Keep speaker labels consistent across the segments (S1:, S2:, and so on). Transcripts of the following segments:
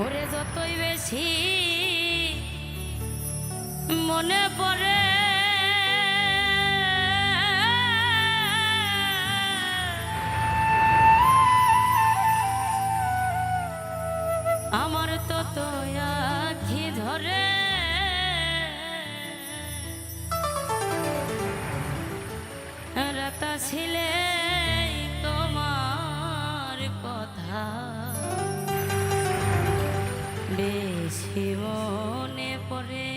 S1: ওরে যতই বেশি মনে পড়ে আমার তত আখি ধরে রাতা ছিলে তোমার কথা বেশি মনে পড়ে।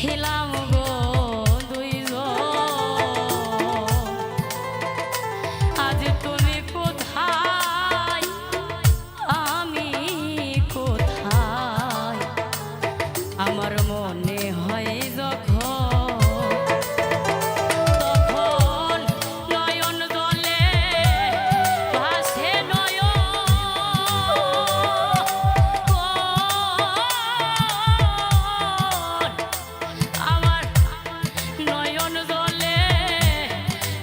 S1: ছিলাম গো দুইজন, আজ তুমি কোথায় আমি কোথায়, আমার মনে হয় যখন তখন নয়ন জলে ভাসে নয়ন, আমার নয়ন জলে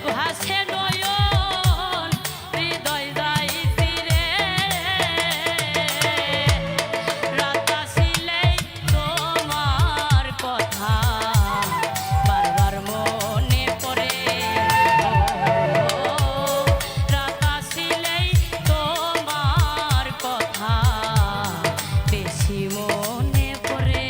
S1: ভাসে নয়ন, হৃদয় যাইতি রে রাত আসিলেই তোমার কথা বারবার মনে পড়ে, রাত আসিলেই তোমার কথা বেশি মনে পড়ে।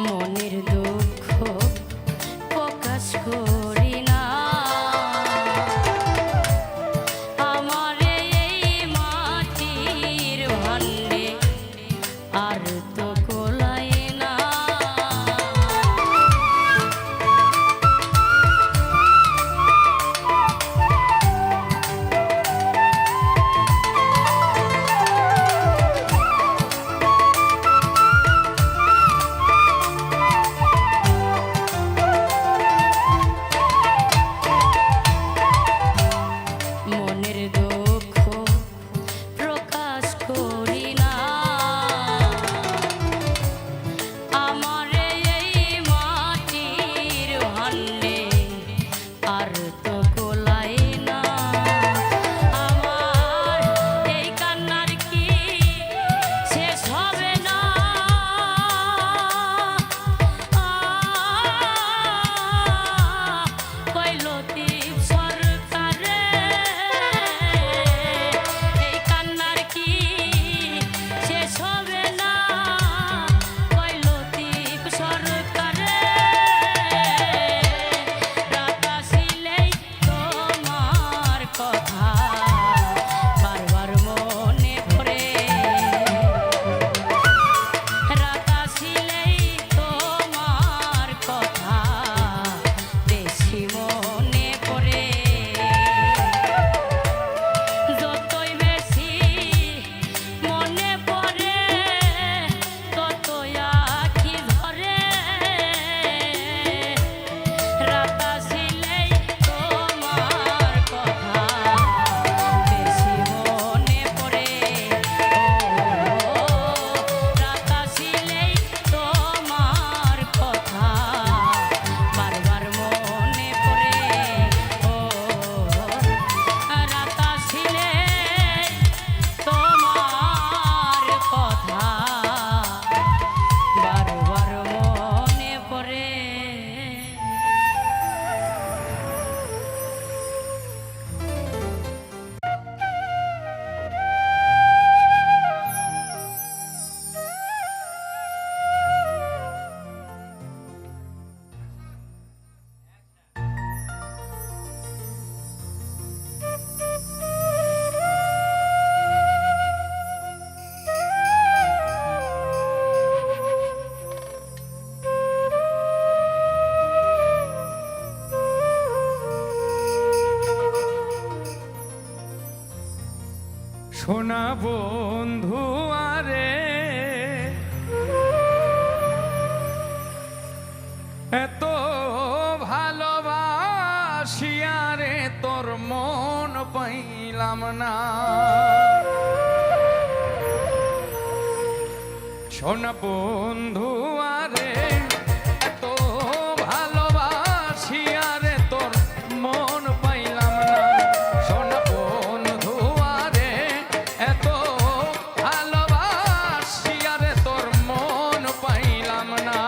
S1: মনের দুঃখ প্রকাশ করি না, আমার এই মাটির ভাণ্ডে আর তো গোলাই না। মনের দুঃখ প্রকাশ করি না, আমার এই মাটির ভাণ্ডে আর তো গোলাই না। আমার এই কান্নার কি শেষ হবে না, কইল তীর সরকারে এই কান্নার কি শেষ হবে না, কইল তীর সরকারে রাত আসিলেই তোমার কথা বারবার মনে পড়ে, রাত আসিলেই তোমার কথা বেশি মনে পড়ে, যতই বেশি মনে পড়ে ততই আঁখি ধরে, রাত আসিলেই তোমার কথা বেশি মনে পড়ে, রাত আসিলেই তোমার কথা বারবার মনে পড়ে, রাত আসিলে তোমার কথা বারবার মনে পড়ে।
S2: বন্ধু আরে এত ভালোবাসিয়া রে তোর মন পাইলাম না শোন বন্ধু আরে এত ভালোবাসিয়া রে তোর মন পাইলাম না শোন বন্ধু আরে এত ভালোবাসিয়া রে তোর মন পাইলাম না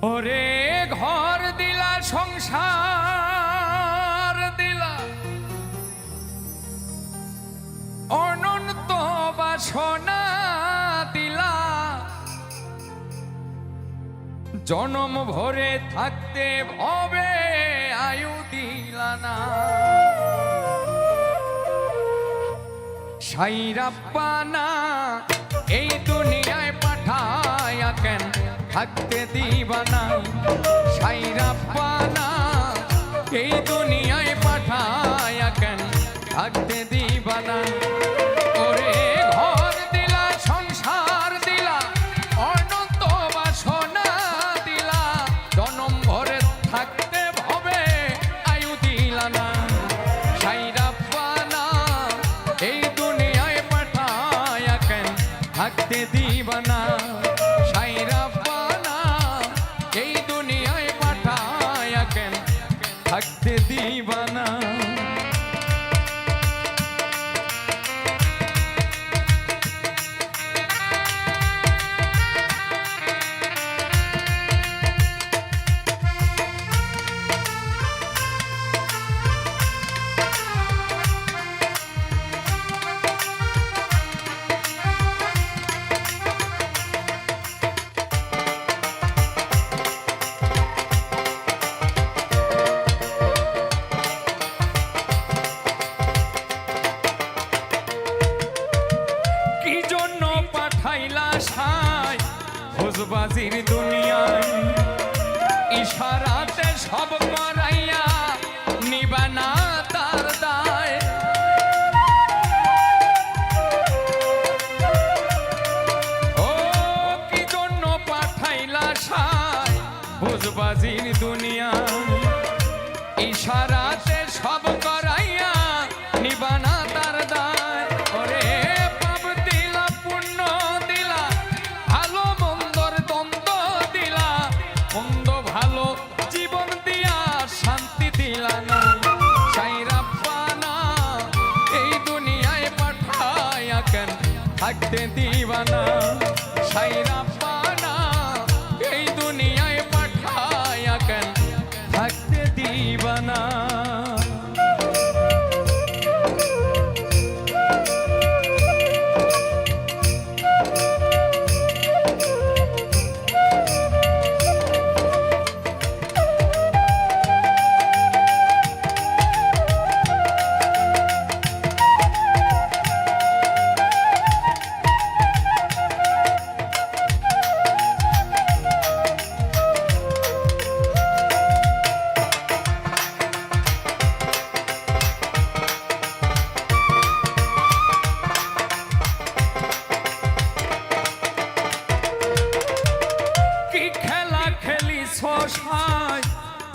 S2: ওরে ঘর দিলা সংসার দিলা অনন্ত বাসনা দিলা জনম ভরে থাকতে ভবে আয়ু দিলা না সাইরাপ্পানা এই দুনিয়ায় পাঠায়া কেন থাকতে দিবানা সাইরাপ্পানা এই দুনিয়ায় পাঠায়া কেন থাকতে দিবানা ওরে ঘর দিলা সংসার দিলা অনন্ত বাসনা দিলা জনম ভরে থাকতে ভবে আয়ু দিলা না সাইরাপ্পানা এই দুনিয়ায় পাঠায়া কেন থাকতে দিবানা সাইরাপ্পানা এই দুনিয়ায় পাঠায়া কেন থাকতে দিবানা ভোজবাজির দুনিয়ায় ইশারাতে সব করাইয়া নিবানা তার দায় ও কি জন্য পাঠাইলা সাই ভোজবাজির দুনিয়ায় ইশারাতে সব করাইয়া নিবানা তার দায় ওরে পাপ দিলা পুণ্য দিলা ভালো মন্দর দ্বন্দ্ব দিলা মন্দ ভালো জীবন দিয়া শান্তি দিলা না সাইরাপ্পানা এই দুনিয়ায় পাঠায়া কেন থাকতে দিবানা সাইরাপ্পানা এই দুনিয়ায় পাঠায়া কেন থাকতে দিবানা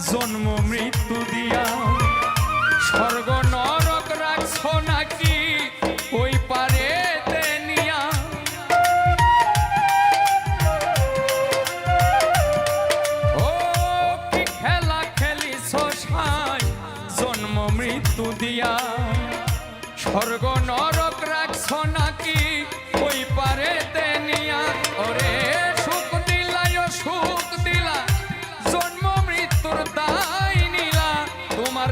S2: জন্ম মৃত্যু দিয়া স্বর্গ নরক রাখছো নাকি ওই পারে নিয়া ও কি খেলা খেলিছ জন্ম মৃত্যু দিয়া স্বর্গ নরক রাখছো নাকি ওই পারে নিয়া ওরে সুখ দিলা সুখ দিলা জন্ম মৃত্যুর দায় নিলা তোমার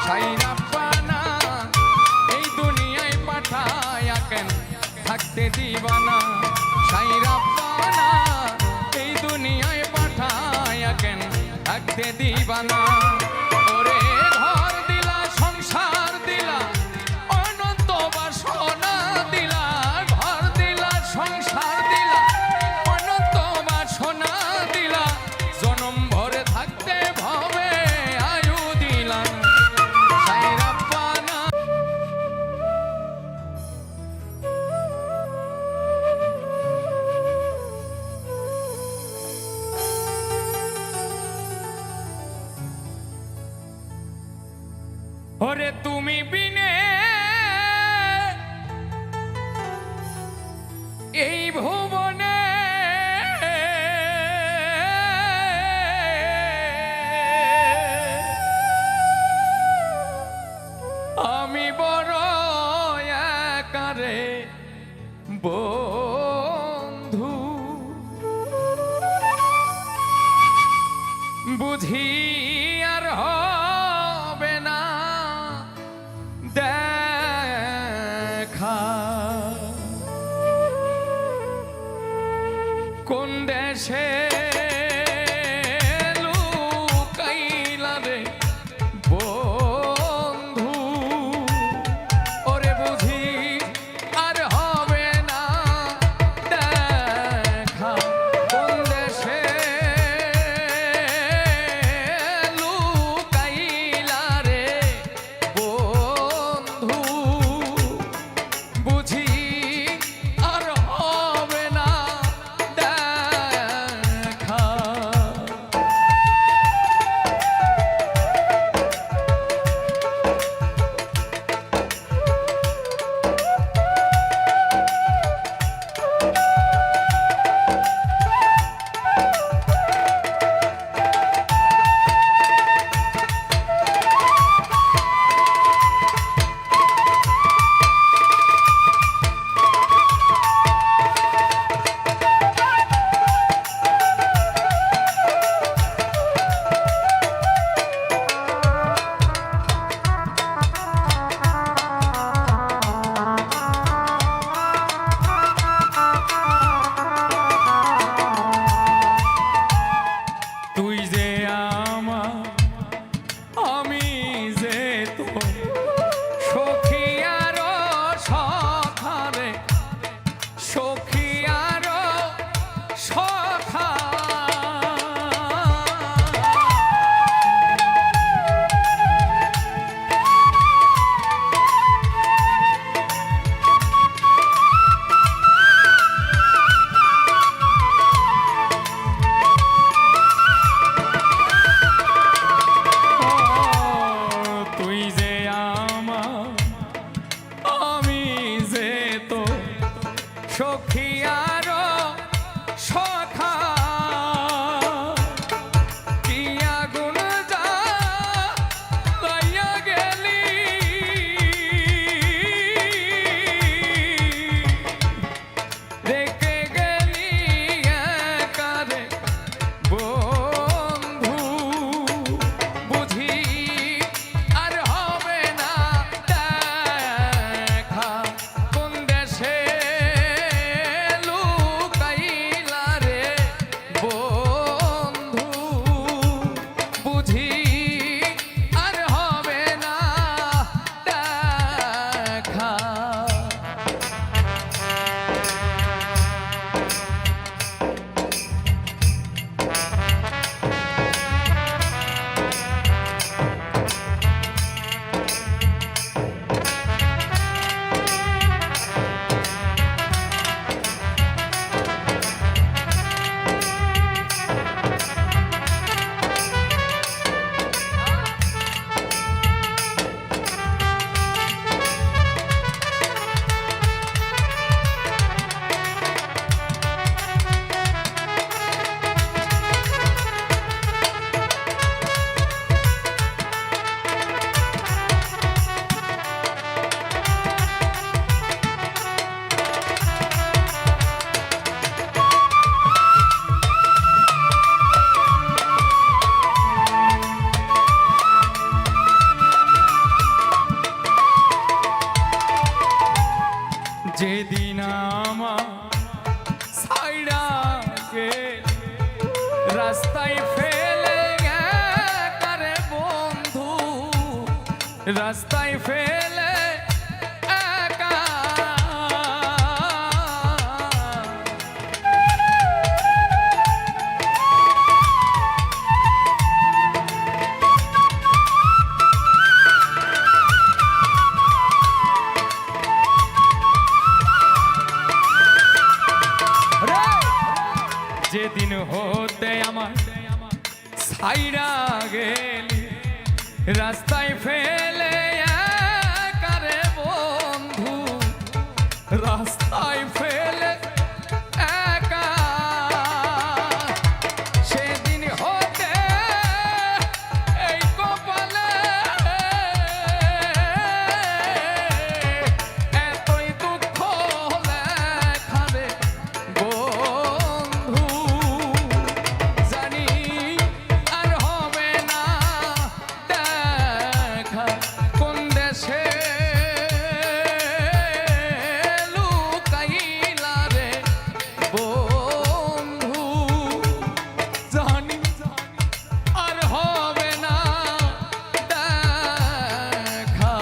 S2: সাইরা পানা এই দুনিয়ায় পাঠায়া কেন থাকতে দিবানা সাইরা পানা এই দুনিয়ায় পাঠায়া কেন থাকতে দিবানা ওরে ঘর দিলা সংসার দিলা অনন্ত বাসনা দিলা ঘর দিলা সংসার দিলা অনন্ত বাসনা দিলা জনম ভরে থাকতে ভবে আয়ু দিলা সাইরা পানা ওরে তুমি বিনে এই ভুবনে আমি বড় একারে বন্ধু বুঝি আর হবে না দেখা কোন দেশে লুকাইলা রে বন্ধু ওরে বুঝি আর হবে না দেখা কোন দেশে লুকাইলা রে বন্ধু বুঝি আর হবে না দেখা রাস্তায় ফেলে একা যেদিন হতে আমার ছাইরা গেলি রাস্তায় ফেলে একারে বন্ধু রাস্তায় ফেলে একা সেদিন হতে এই কপালে এতই দুঃখ লেখা রে বন্ধু জানি আর হবে না দেখা কোন দেশে লুকাইলা রে বন্ধু জানি আর হবে না দেখা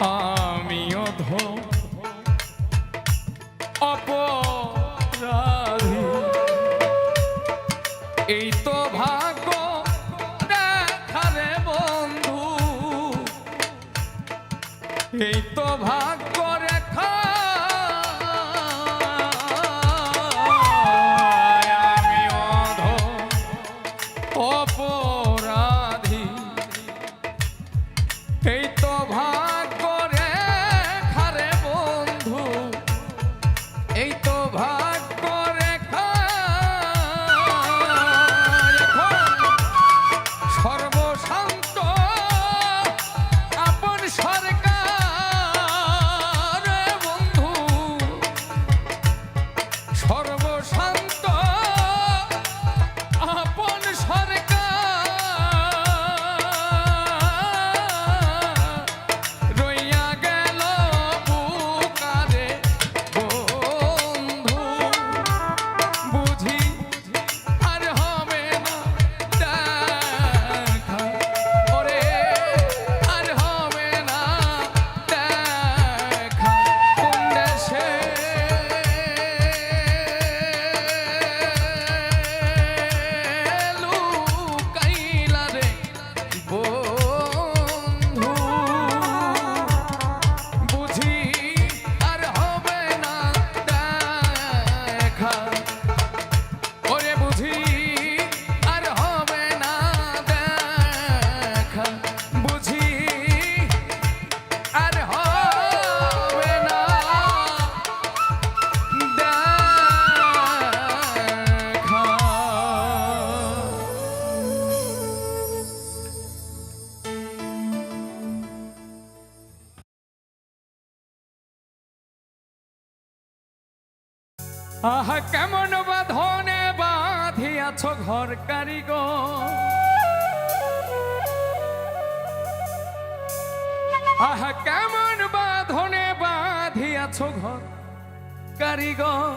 S2: আমিও অপরাধী এই তো ভাগ্য দেখারে বন্ধু এই তো ভাগ্য রেখা আমি অপরাধী এই তো ভাগ্য রেখা রে বন্ধু এই তো ভাগ্য রেখা সর্বশান্ত আপন সরকার রে বন্ধু সর্বশান্ত আপন সরকার রইয়া গেল বুকারে বন্ধু বুঝি আর হবে না দেখা ওরে আর হবে না দেখা কোন দেশে লুকাইলা রে বন্ধু বুঝি আর হবে না দেখা ওরে বুঝি আর হবে না দেখা বুঝি আর হবে না দেখা আহা কেমন বাঁধনে বাঁধিয়াছ ঘর কারিগর আহা কেমন বাঁধনে বাঁধিয়াছ ঘর কারিগর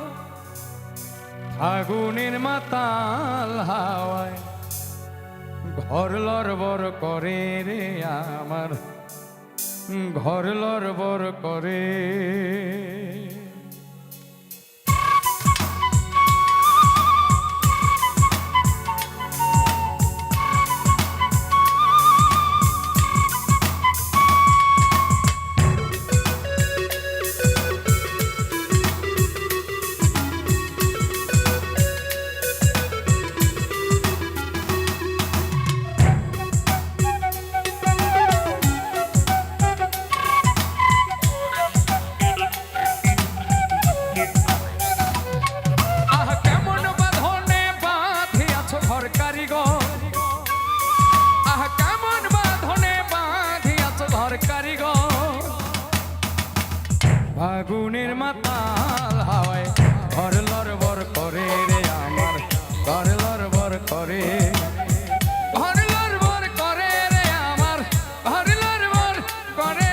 S2: আগুনের মাতাল হাওয়ায় ঘর লড়বড় করে রে আমার ঘর লড়বড় করে ফাগুনের মাতাল হাওয়ায় ঘর লড়বড় করে রে আমার ঘর লড়বড় করে ঘর লড়বড় করে রে আমার ঘর লড়বড় করে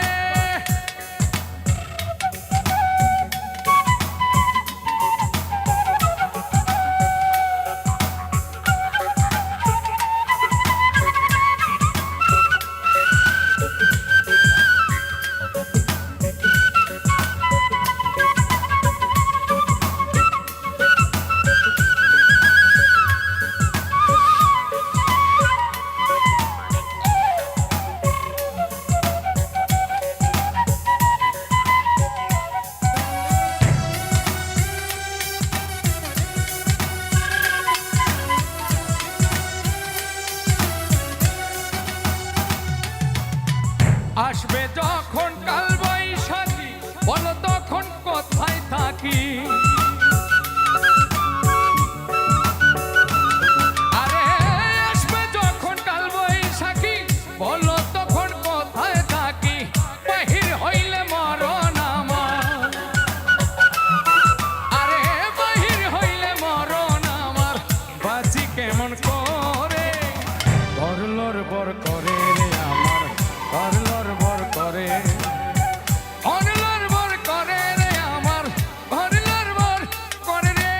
S2: আসবে যখন কাল বৈশাখী বলো তখন কোথায় থাকি আরে আসবে যখন কাল বৈশাখী বলো তখন কোথায় থাকি বাহির হইলে মরণ আমার আরে বাহির হইলে মরণ আমার বাঁচি কেমন করে ঘর লড়বড় করে রে আমার ঘর লড়বড় করে ঘর লড়বড় করে রে আমার ঘর লড়বড় করে রে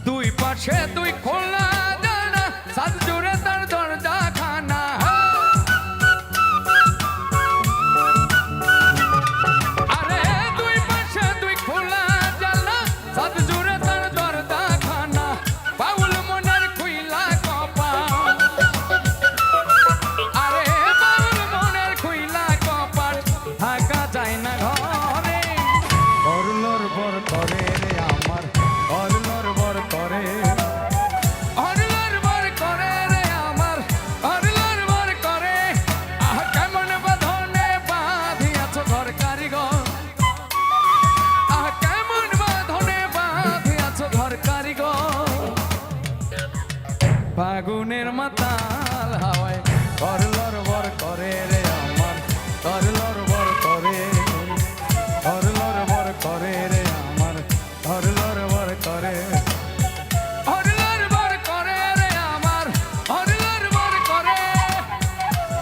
S2: দুই পাশে দুই খোলা জানা সাত জুড়ে তার দরজা খানা আরে দুই পাশে দুই খোলা জানা সাত জুড়ে তার দরজা খানা বাউল মনের খুইলা কপাট আরে বাউল মনের খুইলা কপাট থাকা যায় না ঘরে ঘর লড়বড় করে রে আমার ঘর লড়বড় করে ঘর লড়বড় করে রে আমার ঘর লড়বড় করে আহ কেমন বাঁধনে বাঁধিয়াছ ঘর কারিগর আহ কেমন বাঁধনে বাঁধিয়াছ ঘর কারিগর ফাগুনের মাতাল হাওয়ায় ঘর লড়বড় করে রে আমার ঘর লড়বড় করে ঘর লড়বড় করে রে আমার ঘর লড়বড় করে ঘর লড়বড় করে রে আমার ঘর লড়বড় করে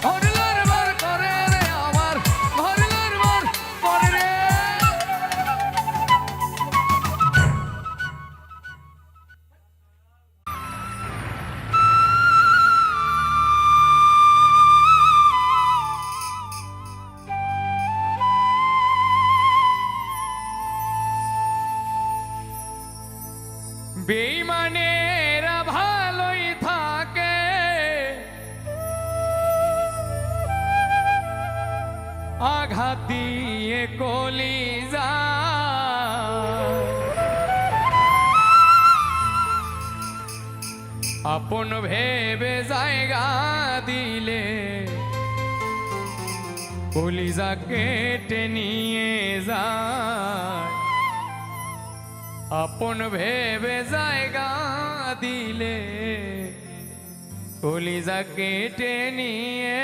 S2: ঘর লড়বড় করে রে আমার ঘর লড়বড় করে রে বেঈমানেরা ভালোই থাকে আঘাত দিয়ে কলিজা আপন ভেবে জায়গা দিলে কলিজা কেটে নিয়ে যায় আপন ভেবে জায়গা দিলে কলিজা কেটে নিয়ে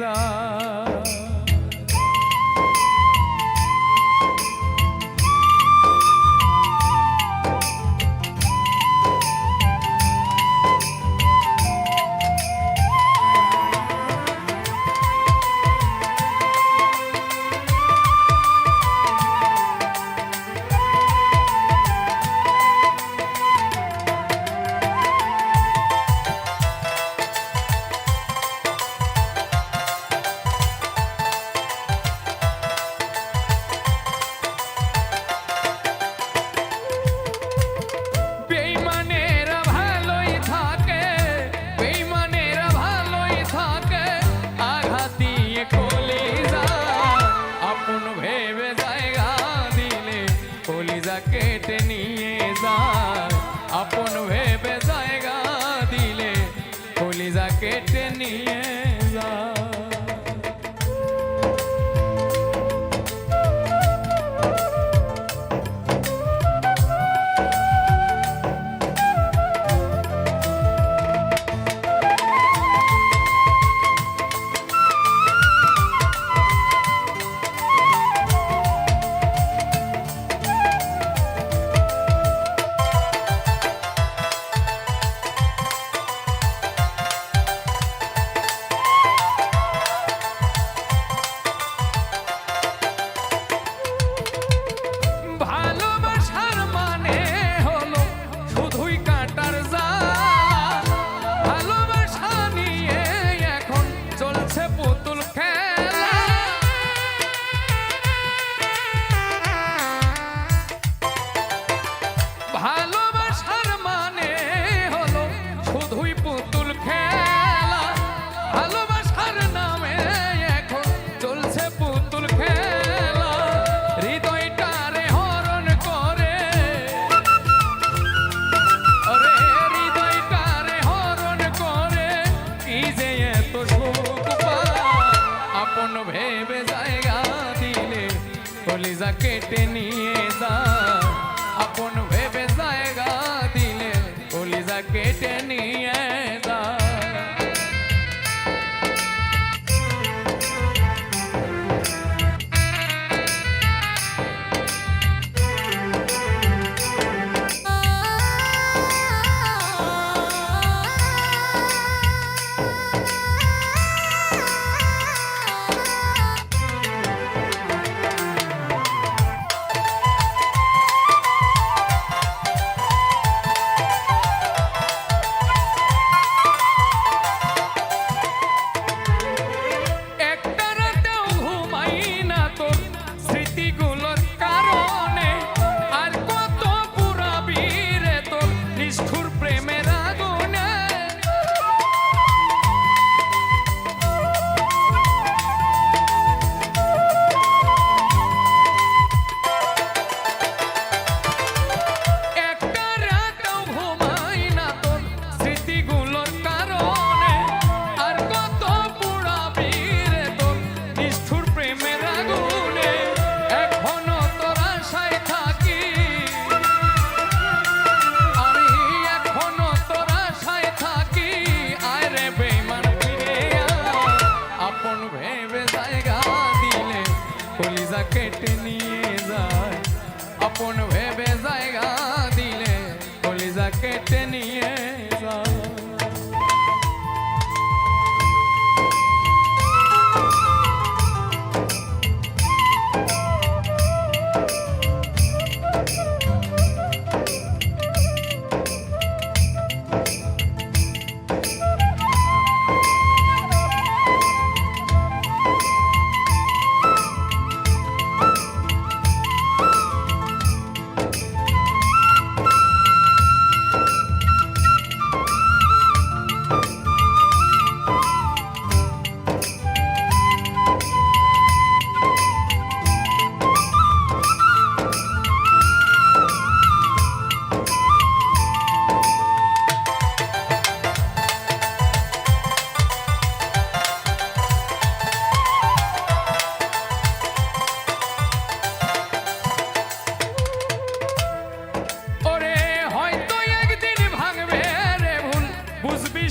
S2: যায় কলিজা কেটে নিয়ে যায় আপন ভেবে জায়গা দিলে কলিজা কেটে নিয়ে যায় কেটে নিয়ে যায় আপন ভেবে জায়গা দিলে কলিজা কেটে নিয়ে যায়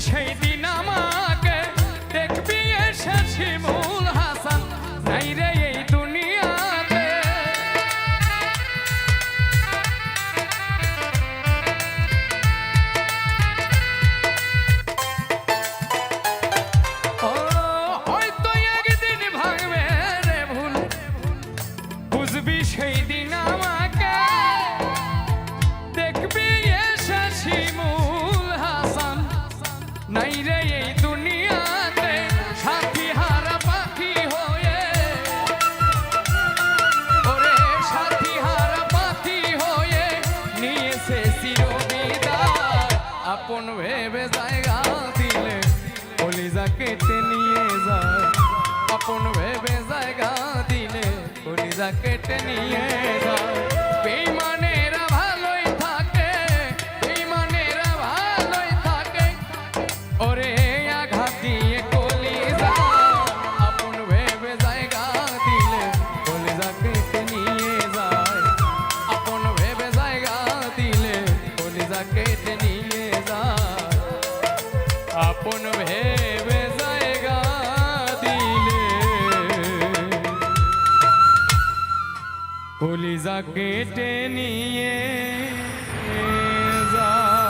S2: সেই দিন আমাকে দেখবি এসে শিমুল হাসান নাই রে এই দুনিয়াতে ও হয়তো একদিন ভাঙবে রে ভুল বুঝবি সেই দিন আমাকে দেখবি এসে শিমুল হাসান নাই রে এই দুনিয়াতে সাথী হারা পাখি হয়ে ওরে সাথী হারা পাখি হয়ে নিয়েছে চিরবিদায় আপন ভেবে জায়গা দিলে কলিজা কেটে নিয়ে যায় আপন ভেবে জায়গা দিলে কলিজা কেটে নিয়ে যায় বেঈমানেরা ভালোই থাকে বেঈমানেরা ভালোই থাকে ওরে আঘাত দিয়ে কলিজা আপন ভেবে জায়গা দিলে কলিজা কেটে নিয়ে যায় আপন ভেবে জায়গা দিলে কলিজা কেটে নিয়ে যায় আপন ভেবে জায়গা দিলে কলিজা কেটে নিয়ে যায়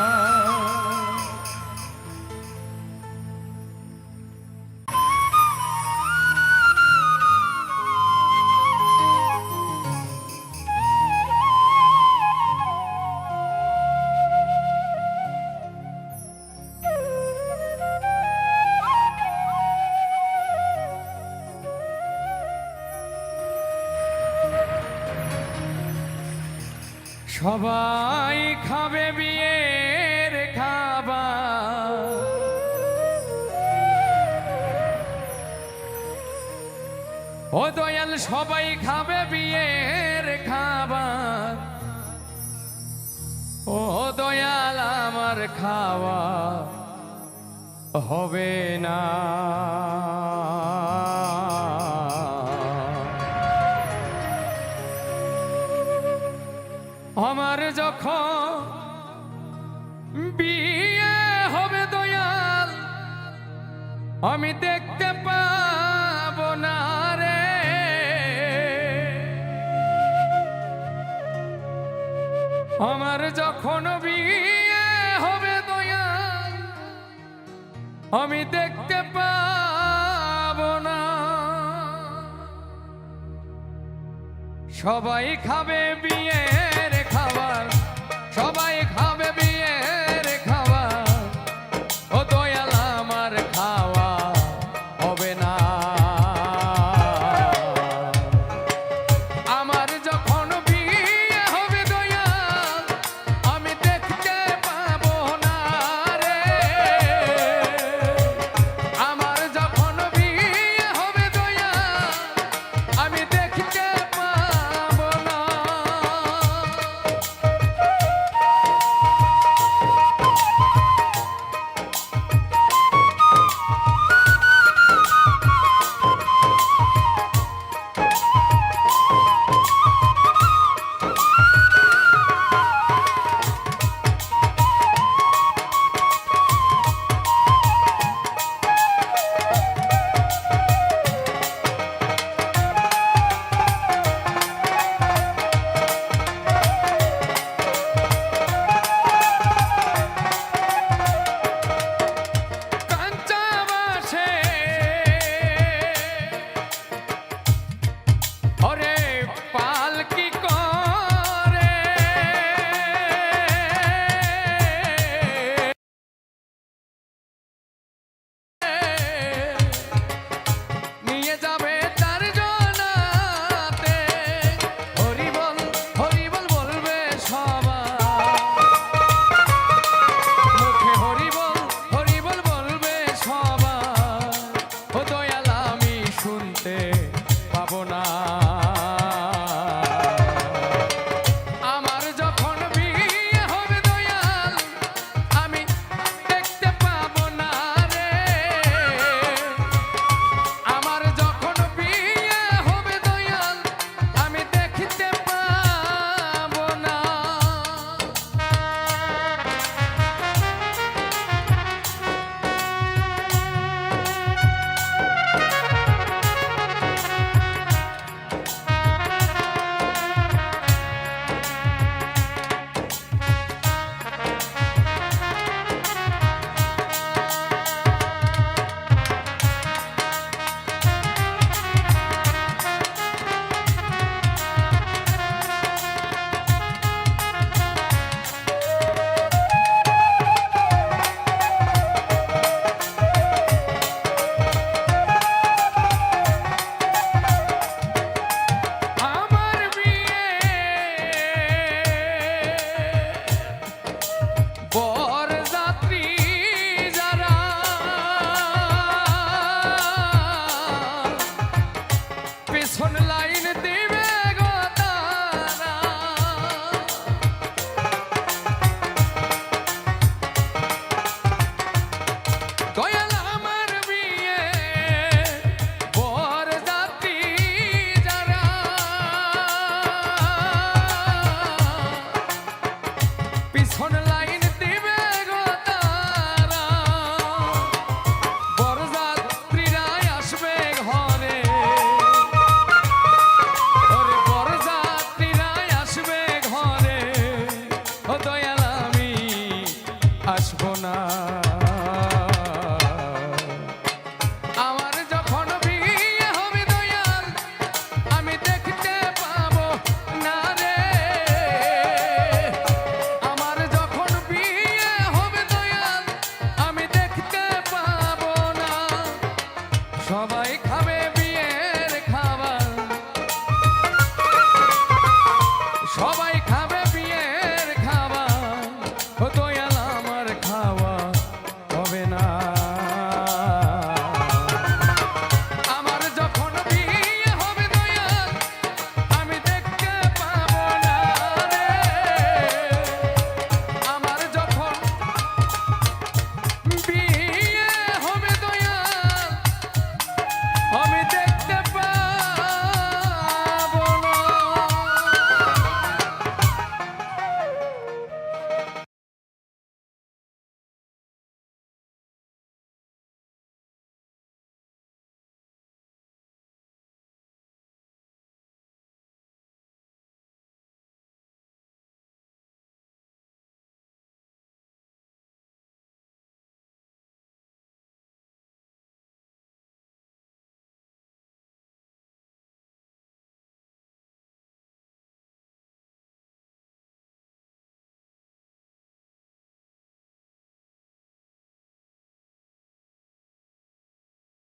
S2: সবাই খাবে বিয়ের খাবার ও দয়াল সবাই খাবে বিয়ের খাবার ও দয়াল আমার খাওয়া হবে না বিয়ে হবে দয়াল আমি দেখতে পাবো না রে, আমার যখন বিয়ে হবে দয়াল আমি দেখতে পাবো না। সবাই খাবে বিয়ের খাবার, সবাই খাবে বিয়ের খাবার, ও দয়াল আমার খাওয়া হবে না। আমার যখন বিয়ে হবে দয়াল আমি দেখতে পাবো না রে, আমার যখন বিয়ে হবে দয়াল আমি দেখতে পাবো না। আসবো না।